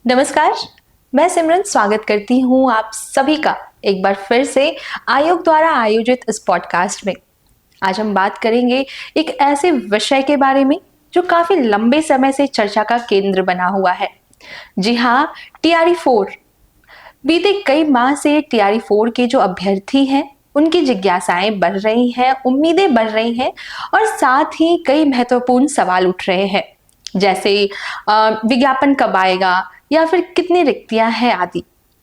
नमस्कार, मैं सिमरन स्वागत करती हूँ आप सभी का एक बार फिर से आयोग द्वारा आयोजित इस पॉडकास्ट में। आज हम बात करेंगे एक ऐसे विषय के बारे में जो काफी लंबे समय से चर्चा का केंद्र बना हुआ है। जी हाँ, टीआरई 4। बीते कई माह से टीआरई 4 के जो अभ्यर्थी हैं उनकी जिज्ञासाएं बढ़ रही हैं, उम्मीदें बढ़ रही हैं और साथ ही कई महत्वपूर्ण सवाल उठ रहे हैं, जैसे विज्ञापन कब आएगा या फिर कितनी रिक्तियां हैं आदि।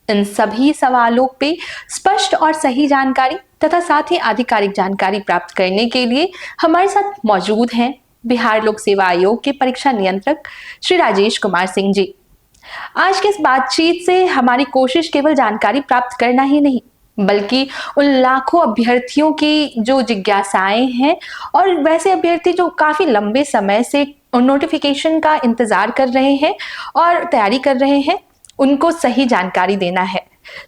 इन सभी सवालों पे स्पष्ट और सही जानकारी तथा साथ ही आधिकारिक जानकारी प्राप्त करने के लिए हमारे साथ मौजूद हैं बिहार लोक सेवा आयोग के परीक्षा नियंत्रक श्री राजेश कुमार सिंह जी। आज की इस बातचीत से हमारी कोशिश केवल जानकारी प्राप्त करना ही नहीं, बल्कि उन लाखों अभ्यर्थियों की जो जिज्ञासाएं हैं और वैसे अभ्यर्थी जो काफी लंबे समय से नोटिफिकेशन का इंतजार कर रहे हैं और तैयारी कर रहे हैं, उनको सही जानकारी देना है।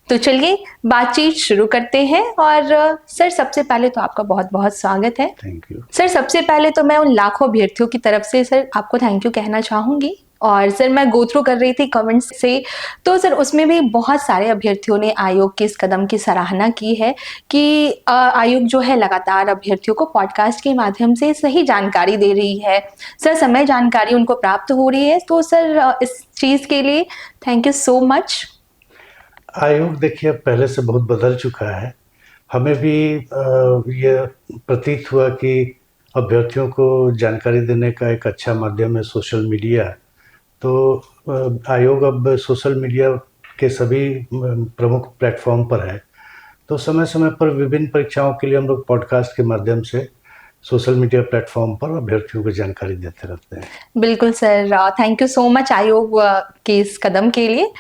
तो चलिए बातचीत शुरू करते हैं। और सर, सबसे पहले तो आपका बहुत बहुत स्वागत है। थैंक यू सर, सबसे पहले तो मैं उन लाखों अभ्यर्थियों की तरफ से सर आपको थैंक यू कहना चाहूंगी। और सर, मैं गो थ्रू कर रही थी कमेंट्स से, तो सर उसमें भी बहुत सारे अभ्यर्थियों ने आयोग के इस कदम की सराहना की है कि आयोग जो है लगातार अभ्यर्थियों को पॉडकास्ट के माध्यम से सही जानकारी दे रही है, सर समय जानकारी उनको प्राप्त हो रही है। तो सर इस चीज के लिए थैंक यू सो मच। आयोग देखिए अब पहले से बहुत बदल चुका है। हमें भी ये प्रतीत हुआ कि अभ्यर्थियों को जानकारी देने का एक अच्छा माध्यम है सोशल मीडिया। तो आयोग अब सोशल मीडिया के सभी प्रमुख प्लेटफॉर्म पर है। तो समय समय पर विभिन्न परीक्षाओं के लिए हम लोग पॉडकास्ट के माध्यम से सोशल मीडिया प्लेटफॉर्म पर अभ्यर्थियों को जानकारी देते रहते हैं। बिल्कुल sir, thank you so much आयोग के इस कदम के लिए।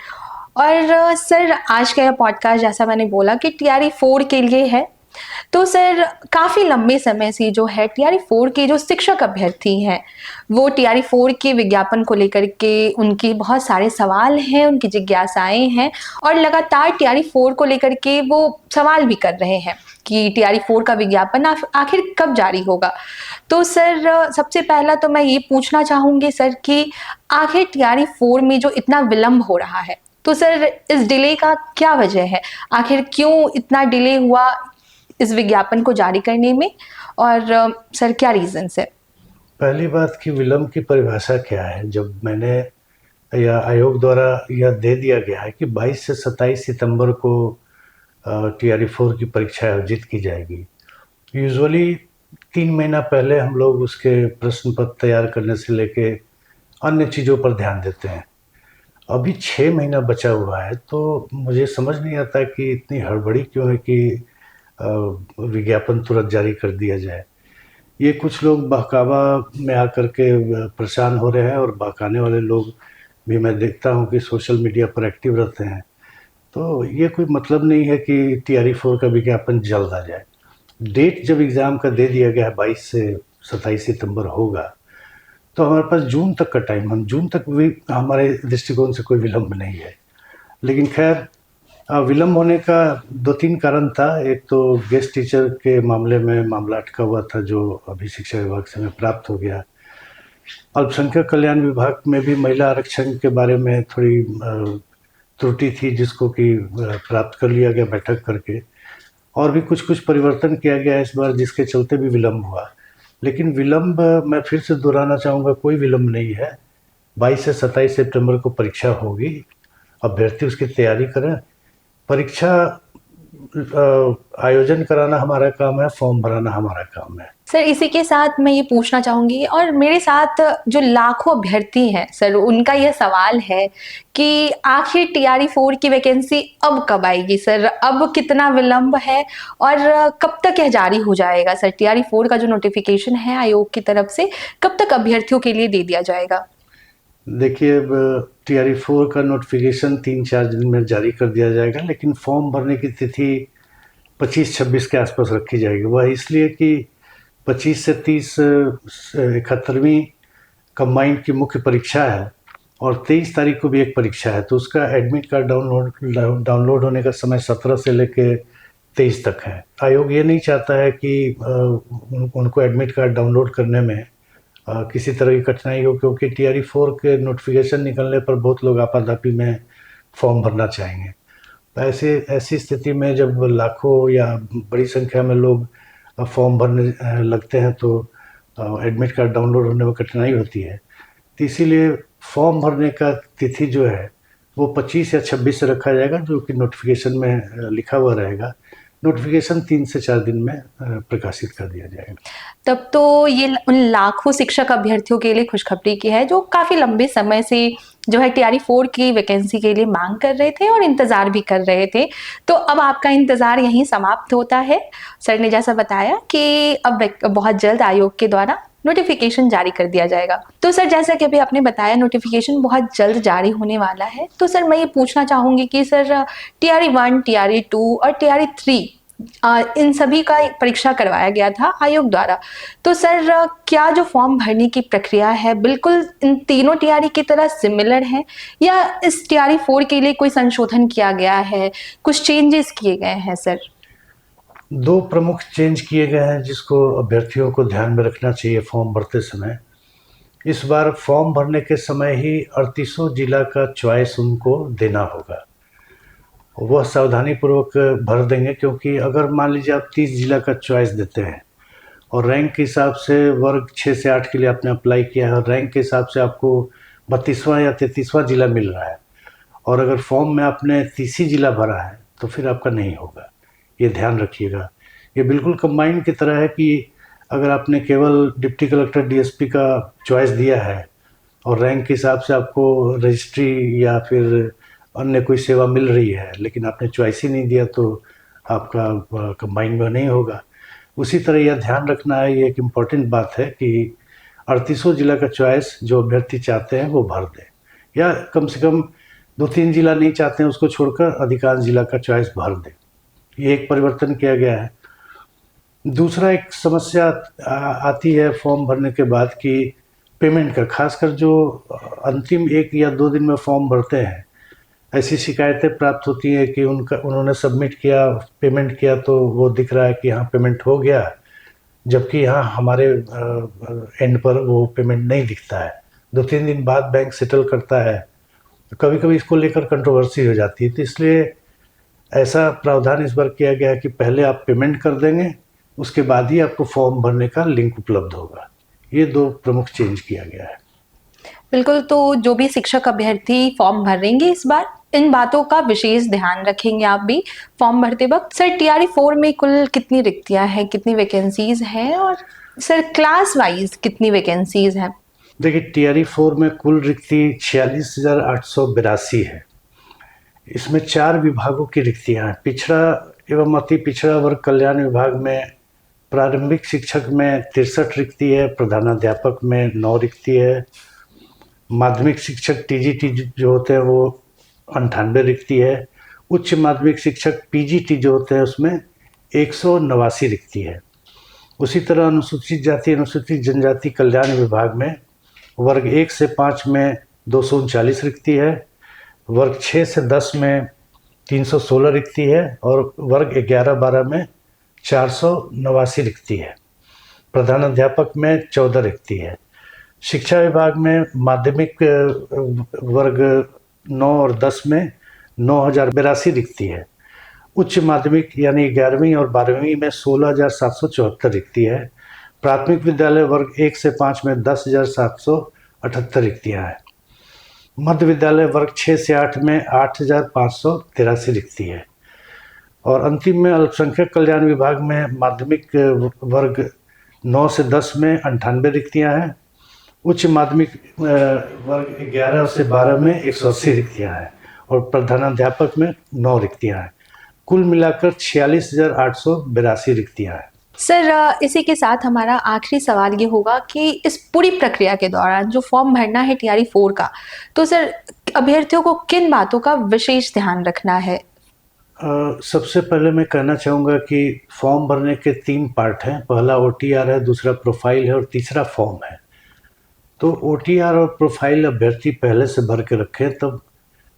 और सर, आज का यह पॉडकास्ट जैसा मैंने बोला कि टीआरई 4 के लिए है। तो सर काफी लंबे समय से जो है टीआरई 4 के जो शिक्षक अभ्यर्थी हैं वो टीआरई 4 के विज्ञापन को लेकर के उनकी बहुत सारे सवाल हैं, उनकी जिज्ञासाएं हैं और लगातार टीआरई 4 को लेकर के वो सवाल भी कर रहे हैं कि टीआरई 4 का विज्ञापन आखिर कब जारी होगा। तो सर सबसे पहला तो मैं ये पूछना चाहूंगी सर कि आखिर टीआरई 4 में जो इतना विलंब हो रहा है, तो सर इस डिले का क्या वजह है? आखिर क्यों इतना डिले हुआ इस विज्ञापन को जारी करने में, और सर क्या रीजंस है? पहली बात कि विलंब की परिभाषा क्या है। जब मैंने या आयोग द्वारा यह दे दिया गया है कि 22 से 27 सितंबर को टीआरई 4 की परीक्षा आयोजित की जाएगी, यूजुअली 3 महीना पहले हम लोग उसके प्रश्न पत्र तैयार करने से लेके अन्य चीज़ों पर ध्यान देते हैं। अभी 6 महीना बचा हुआ है, तो मुझे समझ नहीं आता कि इतनी हड़बड़ी क्यों है कि विज्ञापन तुरंत जारी कर दिया जाए। ये कुछ लोग बहकावा में आकर के परेशान हो रहे हैं और बहकाने वाले लोग भी मैं देखता हूँ कि सोशल मीडिया पर एक्टिव रहते हैं। तो ये कोई मतलब नहीं है कि टीआरई 4 का विज्ञापन जल्द आ जाए। डेट जब एग्ज़ाम का दे दिया गया है 22 से 27 सितंबर होगा, तो हमारे पास जून तक का टाइम, हम जून तक भी हमारे दृष्टिकोण से कोई विलंब नहीं है। लेकिन खैर, विलंब होने का 2-3 कारण था। एक तो गेस्ट टीचर के मामले में मामला अटका हुआ था जो अभी शिक्षा विभाग से हमें प्राप्त हो गया। अल्पसंख्यक कल्याण विभाग में भी महिला आरक्षण के बारे में थोड़ी त्रुटि थी जिसको कि प्राप्त कर लिया गया बैठक करके, और भी कुछ परिवर्तन किया गया इस बार जिसके चलते भी विलंब हुआ। लेकिन विलंब, मैं फिर से दोहराना चाहूँगा, कोई विलंब नहीं है। 22 से 27 सितंबर को परीक्षा होगी, अभ्यर्थी उसकी तैयारी करें। परीक्षा आयोजन कराना हमारा काम है, फॉर्म भराना हमारा काम है। सर इसी के साथ मैं ये पूछना चाहूंगी, और मेरे साथ जो लाखों अभ्यर्थी हैं सर, उनका यह सवाल है कि आखिर टीआरई 4 की वैकेंसी अब कब आएगी सर? अब कितना विलंब है और कब तक यह जारी हो जाएगा सर? टीआरई 4 का जो नोटिफिकेशन है आयोग की तरफ से कब तक अभ्यर्थियों के लिए दे दिया जाएगा? देखिए, अब टीआरई 4 का नोटिफिकेशन 3-4 दिन में जारी कर दिया जाएगा, लेकिन फॉर्म भरने की तिथि 25-26 के आसपास रखी जाएगी। वह इसलिए कि 25 से 30 71वीं कंबाइंड की मुख्य परीक्षा है और 23 तारीख को भी एक परीक्षा है। तो उसका एडमिट कार्ड डाउनलोड होने का समय 17 से लेके 23 तक है। आयोग ये नहीं चाहता है कि उनको एडमिट कार्ड डाउनलोड करने में किसी तरह की कठिनाई हो, क्योंकि TRE 4 के नोटिफिकेशन निकलने पर बहुत लोग आपाधापी में फॉर्म भरना चाहेंगे। तो ऐसे ऐसी स्थिति में जब लाखों या बड़ी संख्या में लोग फॉर्म भरने लगते हैं तो एडमिट कार्ड डाउनलोड होने में कठिनाई होती है। तो इसीलिए फॉर्म भरने का तिथि जो है वो 25 या 26 से रखा जाएगा, जो कि नोटिफिकेशन में लिखा हुआ रहेगा। नोटिफिकेशन 3 से 4 दिन में प्रकाशित कर दिया जाएगा। तब तो ये उन लाखों शिक्षक अभ्यर्थियों के लिए खुशखबरी की है जो काफी लंबे समय से जो है TRE 4 की वैकेंसी के लिए मांग कर रहे थे और इंतजार भी कर रहे थे। तो अब आपका इंतजार यहीं समाप्त होता है। सर ने जैसा बताया कि अब बहुत जल्द आयोग के द्वारा नोटिफिकेशन जारी कर दिया जाएगा। तो सर जैसा कि अभी आपने बताया नोटिफिकेशन बहुत जल्द जारी होने वाला है, तो सर मैं ये पूछना चाहूंगी कि सर TRE 1, TRE 2 और TRE 3 इन सभी का परीक्षा करवाया गया था आयोग द्वारा। तो सर क्या जो फॉर्म भरने की प्रक्रिया है बिल्कुल इन तीनों TRE की तरह सिमिलर है या इस TRE 4 के लिए कोई संशोधन किया गया है, कुछ चेंजेस किए गए हैं सर? 2 प्रमुख चेंज किए गए हैं जिसको अभ्यर्थियों को ध्यान में रखना चाहिए फॉर्म भरते समय। इस बार फॉर्म भरने के समय ही 38 जिला का चॉइस उनको देना होगा। वह सावधानीपूर्वक भर देंगे, क्योंकि अगर मान लीजिए आप 30 जिला का चॉइस देते हैं और रैंक के हिसाब से वर्ग 6 से 8 के लिए आपने अप्लाई किया है और रैंक के हिसाब से आपको 32वां या 33वां जिला मिल रहा है और अगर फॉर्म में आपने 30 ही जिला भरा है तो फिर आपका नहीं होगा। ये ध्यान रखिएगा। ये बिल्कुल कंबाइन की तरह है कि अगर आपने केवल डिप्टी कलेक्टर DSP का चॉइस दिया है और रैंक के हिसाब से आपको रजिस्ट्री या फिर अन्य कोई सेवा मिल रही है लेकिन आपने चॉइस ही नहीं दिया तो आपका कंबाइन में नहीं होगा। उसी तरह यह ध्यान रखना है, ये एक इम्पॉर्टेंट बात है कि 38 जिला का चॉइस जो अभ्यर्थी चाहते हैं वो भर दें, या कम से कम 2-3 जिला नहीं चाहते हैं उसको छोड़कर अधिकांश जिला का चॉइस भर दें। ये एक परिवर्तन किया गया है। दूसरा एक समस्या आती है फॉर्म भरने के बाद कि पेमेंट का, खासकर जो अंतिम 1 या 2 दिन में फॉर्म भरते हैं, ऐसी शिकायतें प्राप्त होती हैं कि उन्होंने सबमिट किया, पेमेंट किया तो वो दिख रहा है कि हाँ पेमेंट हो गया, जबकि यहाँ हमारे एंड पर वो पेमेंट नहीं दिखता है। 2-3 दिन बाद बैंक सेटल करता है, तो कभी कभी इसको लेकर कंट्रोवर्सी हो जाती है। तो इसलिए ऐसा प्रावधान इस बार किया गया है कि पहले आप पेमेंट कर देंगे, उसके बाद ही आपको फॉर्म भरने का लिंक उपलब्ध होगा। ये 2 प्रमुख चेंज किया गया है। बिल्कुल, तो जो भी शिक्षक अभ्यर्थी फॉर्म भरेंगे इस बार इन बातों का विशेष ध्यान रखेंगे आप भी फॉर्म भरते वक्त। सर TRE 4 में कुल कितनी रिक्तियां हैं, कितनी वैकेंसीज हैं और सर क्लास वाइज कितनी वैकेंसीज हैं? देखिए TRE 4 में कुल रिक्ति 46,882 है। इसमें 4 विभागों की रिक्तियां हैं। पिछड़ा एवं अति पिछड़ा वर्ग कल्याण विभाग में प्रारंभिक शिक्षक में 63 रिक्ति है, प्रधानाध्यापक में 9 रिक्ति है, माध्यमिक शिक्षक TGT जो होते हैं वो 98 रिक्ति है, उच्च माध्यमिक शिक्षक PGT जो होते हैं उसमें 189 रिक्ति है। उसी तरह अनुसूचित जाति अनुसूचित जनजाति कल्याण विभाग में वर्ग 1 से 5 में 239 रिक्ति है, वर्ग 6 से 10 में 316 रिक्ति है और वर्ग 11-12 में 489 रिक्ति है। प्रधानाध्यापक में 14 रिक्ति है। शिक्षा विभाग में माध्यमिक वर्ग 9 और 10 में 9,082 रिक्ति है। उच्च माध्यमिक यानी 11वीं और 12वीं में 16,774 रिक्ति है। प्राथमिक विद्यालय वर्ग 1 से 5 में 10,778 रिक्तियाँ हैं। मध्य विद्यालय वर्ग 6 से 8 में 8,583 रिक्ति है। और अंतिम में अल्पसंख्यक कल्याण विभाग में माध्यमिक वर्ग 9 से 10 में 98 रिक्तियाँ हैं। उच्च माध्यमिक वर्ग 11 से 12 में 180 रिक्तियाँ हैं और प्रधानाध्यापक में 9 रिक्तियाँ हैं। कुल मिलाकर 46,882 रिक्तियाँ हैं। सर इसी के साथ हमारा आखिरी सवाल ये होगा कि इस पूरी प्रक्रिया के दौरान जो फॉर्म भरना है TRE 4 का, तो सर अभ्यर्थियों को किन बातों का विशेष ध्यान रखना है? सबसे पहले मैं कहना चाहूँगा कि फॉर्म भरने के 3 पार्ट हैं। पहला OTR है, दूसरा प्रोफाइल है और तीसरा फॉर्म है। तो OTR और प्रोफाइल अभ्यर्थी पहले से भर के रखें, तब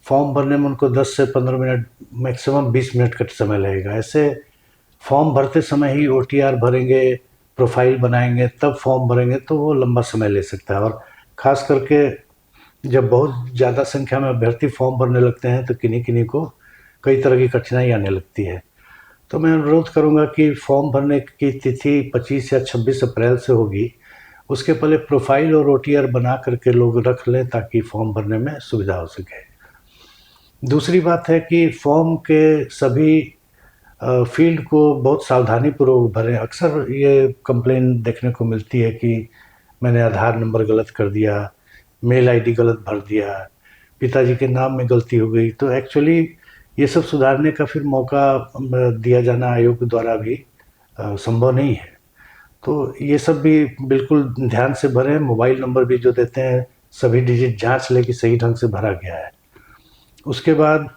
फॉर्म भरने में उनको 10 से 15 मिनट, मैक्सिमम 20 मिनट का समय लगेगा। ऐसे फॉर्म भरते समय ही OTR भरेंगे, प्रोफाइल बनाएंगे तब फॉर्म भरेंगे तो वो लंबा समय ले सकता है। और ख़ास करके जब बहुत ज़्यादा संख्या में अभ्यर्थी फॉर्म भरने लगते हैं तो किन्हीं किन्हीं को कई तरह की कठिनाई आने लगती है। तो मैं अनुरोध करूंगा कि फॉर्म भरने की तिथि 25 या 26 अप्रैल से होगी। उसके पहले प्रोफाइल और ओटीआर बना करके लोग रख लें ताकि फॉर्म भरने में सुविधा हो सके। दूसरी बात है कि फॉर्म के सभी फील्ड को बहुत सावधानीपूर्वक भरें। अक्सर ये कंप्लेन देखने को मिलती है कि मैंने आधार नंबर गलत कर दिया, मेल आईडी गलत भर दिया, पिताजी के नाम में गलती हो गई। तो एक्चुअली ये सब सुधारने का फिर मौका दिया जाना आयोग द्वारा भी संभव नहीं है। तो ये सब भी बिल्कुल ध्यान से भरें। मोबाइल नंबर भी जो देते हैं सभी डिजिट जांच लें कि सही ढंग से भरा गया है। उसके बाद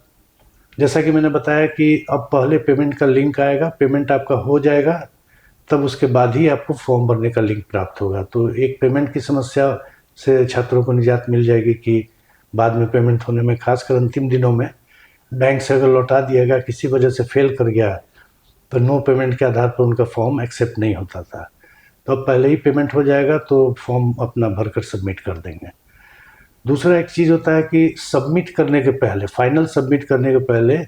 जैसा कि मैंने बताया कि अब पहले पेमेंट का लिंक आएगा, पेमेंट आपका हो जाएगा तब उसके बाद ही आपको फॉर्म भरने का लिंक प्राप्त होगा। तो एक पेमेंट की समस्या से छात्रों को निजात मिल जाएगी कि बाद में पेमेंट होने में, खासकर अंतिम दिनों में बैंक से अगर लौटा दिया गया, किसी वजह से फेल कर गया तो नो पेमेंट के आधार पर उनका फॉर्म एक्सेप्ट नहीं होता था। तो अब पहले ही पेमेंट हो जाएगा तो फॉर्म अपना भरकर सबमिट कर देंगे। दूसरा एक चीज़ होता है कि सबमिट करने के पहले, फाइनल सबमिट करने के पहले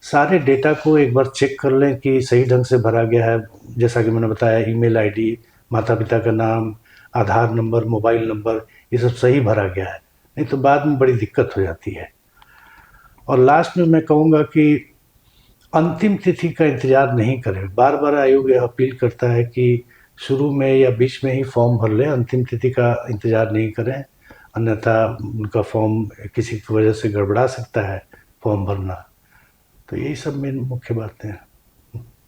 सारे डेटा को एक बार चेक कर लें कि सही ढंग से भरा गया है। जैसा कि मैंने बताया, ईमेल आईडी, माता पिता का नाम, आधार नंबर, मोबाइल नंबर, ये सब सही भरा गया है, नहीं तो बाद में बड़ी दिक्कत हो जाती है। और लास्ट में मैं कहूँगा कि अंतिम तिथि का इंतज़ार नहीं करें। बार बार आयोग यह अपील करता है कि शुरू में या बीच में ही फॉर्म भर लें, अंतिम तिथि का इंतज़ार नहीं करें, अन्यथा उनका फॉर्म किसी की वजह से गड़बड़ा सकता है फॉर्म भरना। तो यही सब मेन मुख्य बातें हैं।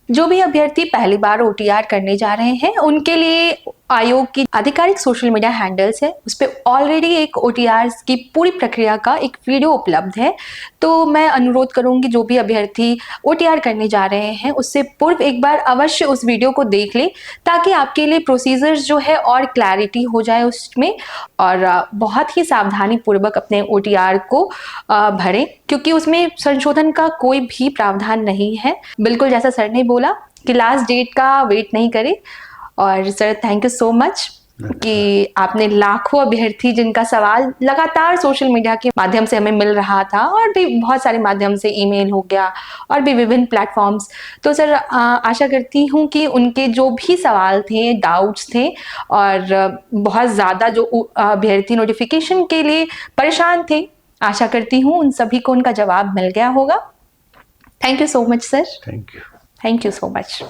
जो भी अभ्यर्थी पहली बार ओटीआर करने जा रहे हैं उनके लिए आयोग की आधिकारिक सोशल मीडिया हैंडल्स है, उस पर ऑलरेडी एक ओटीआर की पूरी प्रक्रिया का एक वीडियो उपलब्ध है। तो मैं अनुरोध करूंगी जो भी अभ्यर्थी ओटीआर करने जा रहे हैं उससे पूर्व एक बार अवश्य उस वीडियो को देख ले ताकि आपके लिए प्रोसीजर्स जो है और क्लैरिटी हो जाए उसमें, और बहुत ही सावधानी पूर्वक अपने ओटीआर को भरें क्योंकि उसमें संशोधन का कोई भी प्रावधान नहीं है। बिल्कुल जैसा सर ने बोला कि लास्ट डेट का वेट नहीं करें। और sir thank you so much कि आपने लाखों अभ्यर्थी जिनका सवाल लगातार सोशल मीडिया के माध्यम से हमें मिल रहा था और भी बहुत सारे माध्यम से, ईमेल हो गया और भी विभिन्न प्लेटफॉर्म्स, तो सर आशा करती हूँ कि उनके जो भी सवाल थे, डाउट्स थे और बहुत ज़्यादा जो अभ्यर्थी नोटिफिकेशन के लिए परेशान थे, आशा करती हूँ उन सभी को उनका जवाब मिल गया होगा। Thank you so much sir. Thank you. Thank you so much.